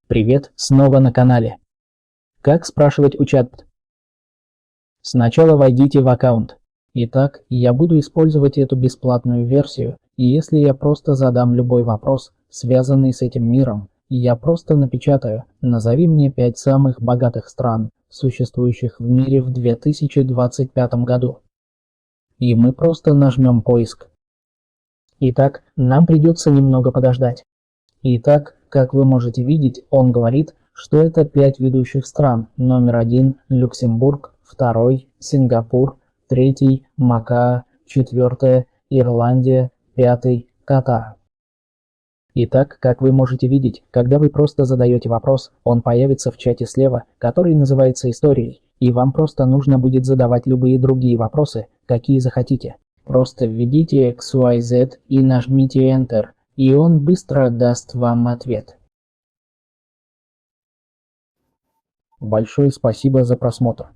Привет, снова на канале. Как спрашивать у чат? Сначала войдите в аккаунт. Итак, я буду использовать эту бесплатную версию, и если я просто задам любой вопрос, связанный с этим миром, я просто напечатаю «Назови мне 5 самых богатых стран, существующих в мире в 2025 году». И мы просто нажмем поиск. Итак, нам придется немного подождать. Итак, как вы можете видеть, он говорит, что это 5 ведущих стран. Номер 1 – Люксембург, 2 – Сингапур, 3 – Макао, 4 – Ирландия, 5 – Катар. Итак, как вы можете видеть, когда вы просто задаете вопрос, он появится в чате слева, который называется историей, и вам просто нужно будет задавать любые другие вопросы, какие захотите. Просто введите XYZ и нажмите Enter, и он быстро даст вам ответ. Большое спасибо за просмотр.